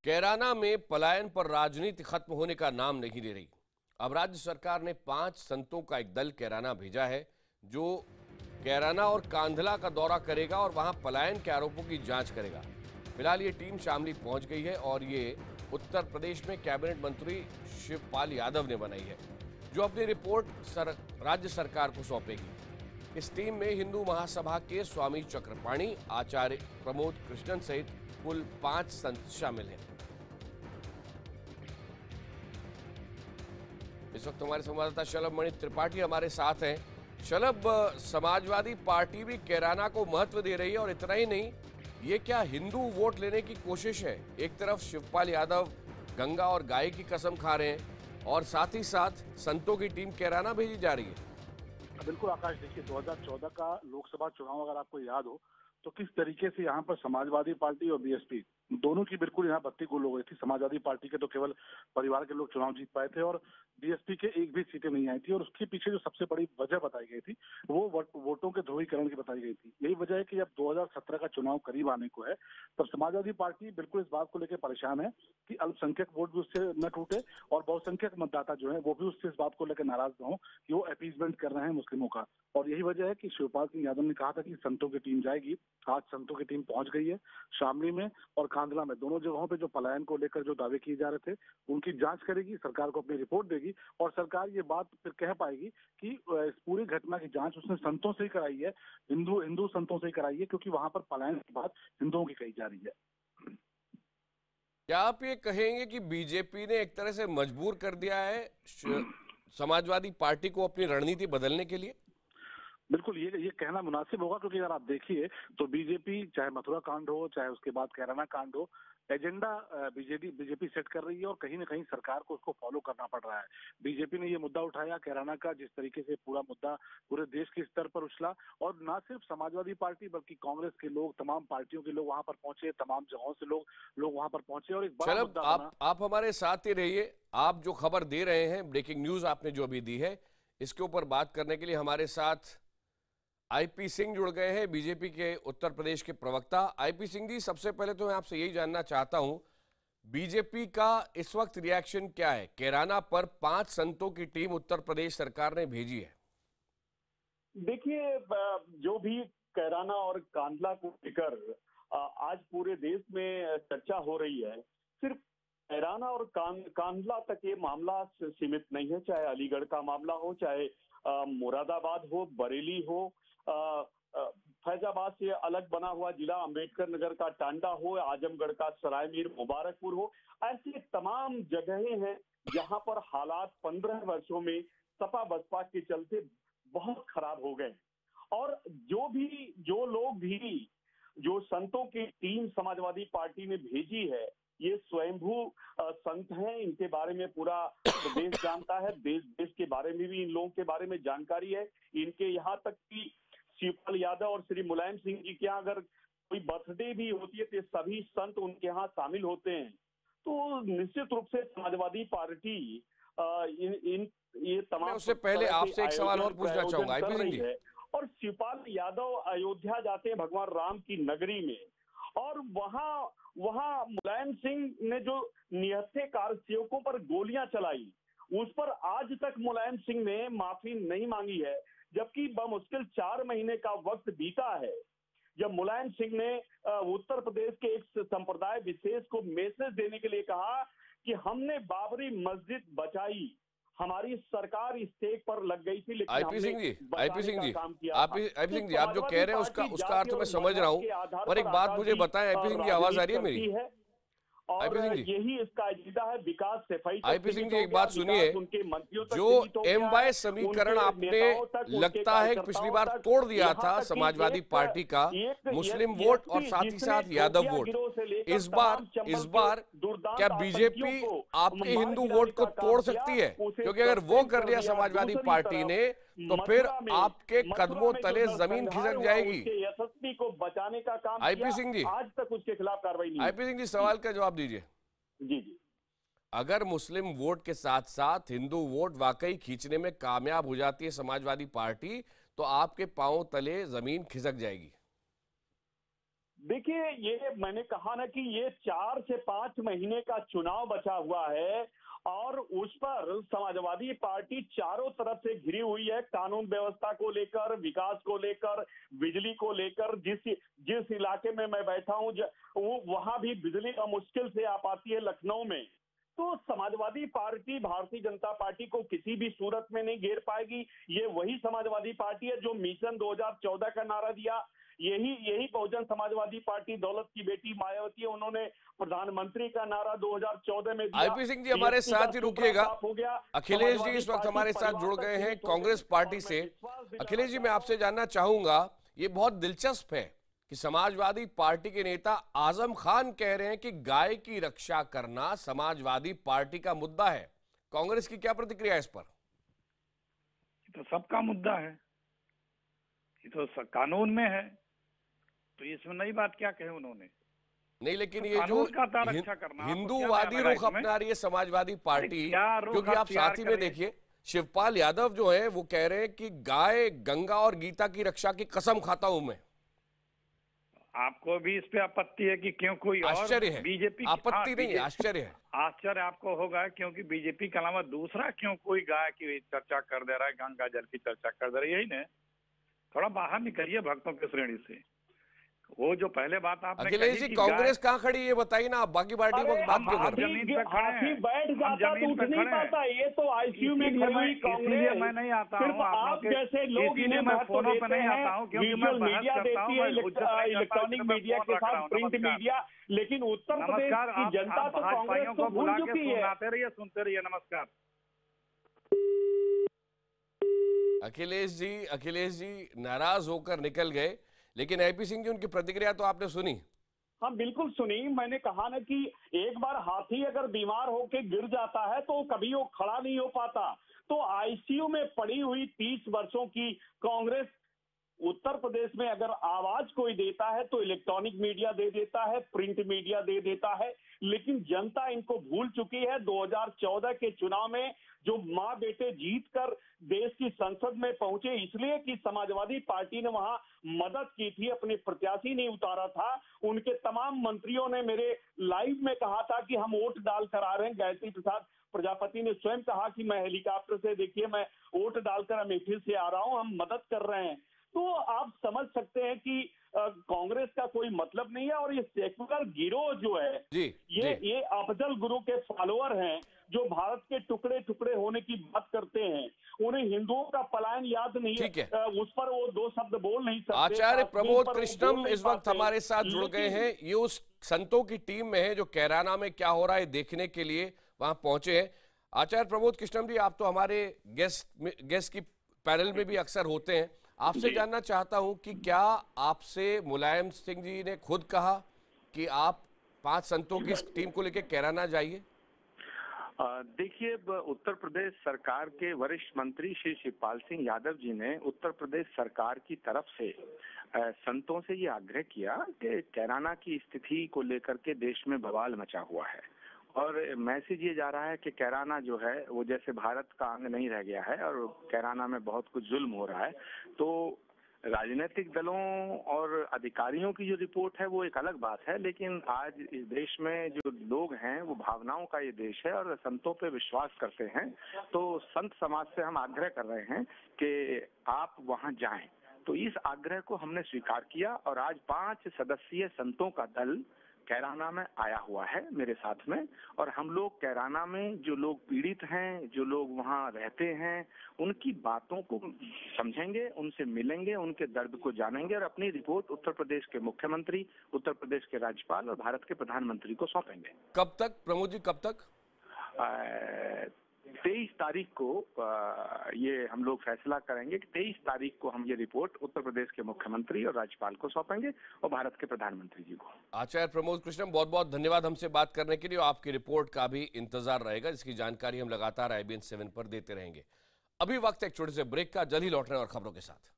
कैराना में पलायन पर राजनीति खत्म होने का नाम नहीं ले रही। अब राज्य सरकार ने 5 संतों का एक दल कैराना भेजा है, जो कैराना और कांधला का दौरा करेगा और वहां पलायन के आरोपों की जांच करेगा। फिलहाल ये टीम शामली पहुंच गई है और ये उत्तर प्रदेश में कैबिनेट मंत्री शिवपाल यादव ने बनाई है, जो अपनी रिपोर्ट राज्य सरकार को सौंपेगी। इस टीम में हिंदू महासभा के स्वामी चक्रपाणी, आचार्य प्रमोद कृष्णन सहित कुल 5 संत शामिल हैं। इस वक्त हमारे संवाददाता शलभ मणि त्रिपाठी हमारे साथ हैं। शलभ, समाजवादी पार्टी भी कैराना को महत्व दे रही है और इतना ही नहीं, ये क्या हिंदू वोट लेने की कोशिश है? एक तरफ शिवपाल यादव गंगा और गाय की कसम खा रहे हैं और साथ ही साथ संतों की टीम कैराना भेजी जा रही है। बिल्कुल आकाश, देखिए 2014 का लोकसभा चुनाव अगर आपको याद हो तो किस तरीके से यहाँ पर समाजवादी पार्टी और बीएसपी दोनों की बिल्कुल यहाँ बत्ती गुल हो गई थी। समाजवादी पार्टी के तो केवल परिवार के लोग चुनाव जीत पाए थे और बीएसपी के एक भी सीटें नहीं आई थी, और उसके पीछे जो सबसे बड़ी वजह बताई गई थी वो वोटों के ध्रुवीकरण की बताई गई थी। यही वजह है कि जब 2017 का चुनाव करीब आने को है तब समाजवादी पार्टी बिल्कुल इस बात को लेकर परेशान है कि अल्पसंख्यक वोट भी उससे न टूटे और बहुसंख्यक मतदाता जो है वो भी उससे इस बात को लेकर नाराज न हो कि वो अपीजमेंट कर रहे हैं मुस्लिमों का। और यही वजह है कि शिवपाल सिंह यादव ने कहा था कि संतों की टीम जाएगी। आज संतों की टीम पहुंच गई है। शामली में और कांधला में दोनों जगहों पे जो पलायन को लेकर जो दावे किए जा रहे थे उनकी जांच करेगी, सरकार को अपनी रिपोर्ट देगी और सरकार ये बात फिर कह पाएगी कि इस पूरी घटना की जांच उसने संतों से ही कराई है, हिंदू संतों से ही कराई है, क्योंकि वहां पर पलायन की बात हिंदुओं की कही जा रही है। क्या आप ये कहेंगे कि बीजेपी ने एक तरह से मजबूर कर दिया है समाजवादी पार्टी को अपनी रणनीति बदलने के लिए? बिल्कुल, ये कहना मुनासिब होगा, क्योंकि अगर आप देखिए तो बीजेपी चाहे मथुरा कांड हो चाहे उसके बाद कैराना कांड हो, एजेंडा बीजेपी सेट कर रही है और कहीं ना कहीं सरकार को उसको फॉलो करना पड़ रहा है। बीजेपी ने ये मुद्दा उठाया कैराना का, जिस तरीके से पूरा मुद्दा पूरे देश के स्तर पर उछला और ना सिर्फ समाजवादी पार्टी बल्कि कांग्रेस के लोग, तमाम पार्टियों के लोग वहां पर पहुंचे, तमाम जगहों से लोग वहां पर पहुंचे और एक बड़ा मुद्दा बना। आप हमारे साथ ही रहिए। आप जो खबर दे रहे हैं, ब्रेकिंग न्यूज आपने जो अभी दी है, इसके ऊपर बात करने के लिए हमारे साथ आईपी सिंह जुड़ गए हैं, बीजेपी के उत्तर प्रदेश के प्रवक्ता। आईपी सिंह जी, सबसे पहले तो मैं आपसे यही जानना चाहता हूं, बीजेपी का इस वक्त रिएक्शन क्या है? कैराना पर 5 संतों की टीम उत्तर प्रदेश सरकार ने भेजी है। देखिए, जो भी कैराना और कांधला को लेकर आज पूरे देश में चर्चा हो रही है, सिर्फ कैराना और कांधला तक ये मामला सीमित नहीं है। चाहे अलीगढ़ का मामला हो, चाहे मुरादाबाद हो, बरेली हो, फैजाबाद से अलग बना हुआ जिला अंबेडकर नगर का टांडा हो, आजमगढ़ का सरायमीर मुबारकपुर हो, ऐसी तमाम जगहें हैं जहां पर हालात 15 वर्षों में सपा बसपा के चलते बहुत खराब हो गए। और जो लोग भी जो संतों की टीम समाजवादी पार्टी ने भेजी है, ये स्वयंभू संत हैं। इनके बारे में पूरा देश जानता है, देश के बारे में भी इन लोगों के बारे में जानकारी है। इनके यहाँ तक कि शिवपाल यादव और श्री मुलायम सिंह जी के यहाँ अगर कोई बर्थडे भी होती है तो सभी संत उनके यहाँ शामिल होते हैं। तो निश्चित रूप से समाजवादी पार्टी ये तमाम, उससे पहले आपसे एक सवाल और पूछना चाहूंगा आईपी सिंह जी। और शिवपाल यादव अयोध्या जाते हैं भगवान राम की नगरी में, और वहां मुलायम सिंह ने जो निहत्थे कारसेवकों पर गोलियां चलाई, उस पर आज तक मुलायम सिंह ने माफी नहीं मांगी है, जबकि बमुश्किल 4 महीने का वक्त बीता है जब मुलायम सिंह ने उत्तर प्रदेश के एक संप्रदाय विशेष को मैसेज देने के लिए कहा कि हमने बाबरी मस्जिद बचाई, हमारी सरकार इस टेक पर लग गई थी, लेकिन आईपी सिंह जी, आप जो कह रहे हैं उसका अर्थ मैं समझ रहा हूँ, पर एक बात मुझे बताएं आईपी सिंह जी, आवाज आ रही है मेरी? और यही इसका एजेंडा है, विकास सफाई। आईपी सिंह जी, एक बात सुनिए, जो एमवाय समीकरण आपने लगता है पिछली बार तोड़ दिया था समाजवादी पार्टी का, मुस्लिम वोट और साथ ही साथ यादव वोट, इस बार क्या बीजेपी आपके हिंदू वोट को तोड़ सकती है? क्योंकि अगर वो कर लिया समाजवादी पार्टी ने तो फिर आपके कदमों तले जमीन खिसक जाएगी। यशस्वी को बचाने का काम आईपी सिंह जी, आज तक उसके खिलाफ कार्रवाई नहीं। आईपी सिंह जी, सवाल का जवाब दीजिए। जी, अगर मुस्लिम वोट के साथ साथ हिंदू वोट वाकई खींचने में कामयाब हो जाती है समाजवादी पार्टी, तो आपके पांव तले जमीन खिसक जाएगी। देखिए, ये मैंने कहा ना कि ये 4 से 5 महीने का चुनाव बचा हुआ है और उस पर समाजवादी पार्टी चारों तरफ से घिरी हुई है। कानून व्यवस्था को लेकर, विकास को लेकर, बिजली को लेकर। जिस इलाके में मैं बैठा हूं वहां भी बिजली का मुश्किल से आ पाती है, लखनऊ में। तो समाजवादी पार्टी भारतीय जनता पार्टी को किसी भी सूरत में नहीं घेर पाएगी। ये वही समाजवादी पार्टी है जो मिशन 2014 का नारा दिया। यही बहुजन समाजवादी पार्टी, दौलत की बेटी मायावती है, उन्होंने प्रधानमंत्री का नारा 2014 में दिया। आईपी सिंह जी हमारे साथ ही रुकिएगा। हो गया। अखिलेश जी इस वक्त हमारे साथ जुड़ गए हैं कांग्रेस पार्टी से। अखिलेश जी, मैं आपसे जानना चाहूंगा, ये बहुत दिलचस्प है कि समाजवादी पार्टी के नेता आजम खान कह रहे हैं कि गाय की रक्षा करना समाजवादी पार्टी का मुद्दा है। कांग्रेस की क्या प्रतिक्रिया है इस पर? तो सबका मुद्दा है, ये तो कानून में है, तो इसमें नई बात क्या कहे उन्होंने? नहीं, लेकिन तो ये जो रक्षा करना हिंदूवादी रुख अपना रही है समाजवादी पार्टी, क्योंकि आप साथ ही में देखिए शिवपाल यादव जो है वो कह रहे हैं कि गाय, गंगा और गीता की रक्षा की कसम खाता हूं मैं। आपको भी इस पे आपत्ति है कि क्यों कोई आश्चर्य है, बीजेपी? आपत्ति नहीं है, आश्चर्य है। आश्चर्य आपको होगा क्योंकि बीजेपी के अलावा दूसरा क्यों कोई गाय की चर्चा कर दे रहा है, गंगा जल की चर्चा कर दे रहा है? यही नहीं, थोड़ा बाहर निकलिए भक्तों की श्रेणी से। वो जो पहले बात आपने अखिलेश जी, कांग्रेस कहाँ खड़ी है ये बताइए ना, आप बाकी पार्टी को बात क्यों कर रहे हैं? जमीन पे खड़े हैं, बैठ जाता तो उठ नहीं पाता। ये तो आईसीयू में खड़ी हुई कांग्रेस। मैं नहीं आता हूँ, आप जैसे लोग इन्हें मैं फोनों पे नहीं आता हूँ क्योंकि मैं मीडिया देती है, इलेक्ट्रॉनिक मीडिया के साथ प्रिंट मीडिया, लेकिन उत्तर प्रदेश की जनता तो कांग्रेस को भूल चुकी है। सुनते रहिए, नमस्कार। अखिलेश जी नाराज होकर निकल गए, लेकिन आईपी सिंह जी उनकी प्रतिक्रिया तो आपने सुनी? हाँ, बिल्कुल सुनी। मैंने कहा ना कि एक बार हाथी अगर बीमार होके गिर जाता है तो कभी वो खड़ा नहीं हो पाता। तो आईसीयू में पड़ी हुई 30 वर्षों की कांग्रेस उत्तर प्रदेश में अगर आवाज कोई देता है तो इलेक्ट्रॉनिक मीडिया दे देता है, प्रिंट मीडिया दे देता है, लेकिन जनता इनको भूल चुकी है। 2014 के चुनाव में जो माँ बेटे जीत कर देश की संसद में पहुंचे इसलिए कि समाजवादी पार्टी ने वहां मदद की थी, अपने प्रत्याशी नहीं उतारा था। उनके तमाम मंत्रियों ने मेरे लाइव में कहा था कि हम वोट डाल कर आ रहे हैं। गायत्री प्रसाद प्रजापति ने स्वयं कहा कि मैं हेलीकॉप्टर से, देखिए मैं वोट डालकर अमेठी से आ रहा हूं, हम मदद कर रहे हैं। तो आप समझ सकते हैं कि कांग्रेस का कोई मतलब नहीं है। और ये सेकुलर गिरोह जो है ये अफजल गुरु के फॉलोअर हैं जो भारत के टुकड़े टुकड़े होने की बात करते हैं। उन्हें हिंदुओं का पलायन याद नहीं है, उस पर वो 2 शब्द बोल नहीं सकते। आचार्य प्रमोद कृष्णम इस वक्त हमारे साथ जुड़ गए हैं। ये उस संतों की टीम में है जो कैराना में क्या हो रहा है देखने के लिए वहां पहुंचे हैं। आचार्य प्रमोद कृष्णम जी, आप तो हमारे गेस्ट की पैनल में भी अक्सर होते हैं। आपसे जानना चाहता हूं कि क्या आपसे मुलायम सिंह जी ने खुद कहा कि आप 5 संतों की टीम को लेकर कैराना जाइए? देखिए, उत्तर प्रदेश सरकार के वरिष्ठ मंत्री श्री शिवपाल सिंह यादव जी ने उत्तर प्रदेश सरकार की तरफ से संतों से ये आग्रह किया कि कैराना की स्थिति को लेकर के देश में बवाल मचा हुआ है और मैसेज ये जा रहा है कि कैराना जो है वो जैसे भारत का अंग नहीं रह गया है और कैराना में बहुत कुछ जुल्म हो रहा है। तो राजनीतिक दलों और अधिकारियों की जो रिपोर्ट है वो एक अलग बात है, लेकिन आज इस देश में जो लोग हैं वो भावनाओं का ये देश है और संतों पे विश्वास करते हैं। तो संत समाज से हम आग्रह कर रहे हैं कि आप वहां जाएं। तो इस आग्रह को हमने स्वीकार किया और आज 5 सदस्यीय संतों का दल कैराना में आया हुआ है मेरे साथ में। और हम लोग कैराना में जो लोग पीड़ित हैं, जो लोग वहाँ रहते हैं, उनकी बातों को समझेंगे, उनसे मिलेंगे, उनके दर्द को जानेंगे और अपनी रिपोर्ट उत्तर प्रदेश के मुख्यमंत्री, उत्तर प्रदेश के राज्यपाल और भारत के प्रधानमंत्री को सौंपेंगे। कब तक प्रमोद जी, कब तक? 23 तारीख को ये हम लोग फैसला करेंगे कि 23 तारीख को हम ये रिपोर्ट उत्तर प्रदेश के मुख्यमंत्री और राज्यपाल को सौंपेंगे और भारत के प्रधानमंत्री जी को। आचार्य प्रमोद कृष्णम, बहुत बहुत धन्यवाद हमसे बात करने के लिए। आपकी रिपोर्ट का भी इंतजार रहेगा, जिसकी जानकारी हम लगातार IBN 7 पर देते रहेंगे। अभी वक्त एक छोटे से ब्रेक का, जल्द ही लौट रहे हैं और खबरों के साथ।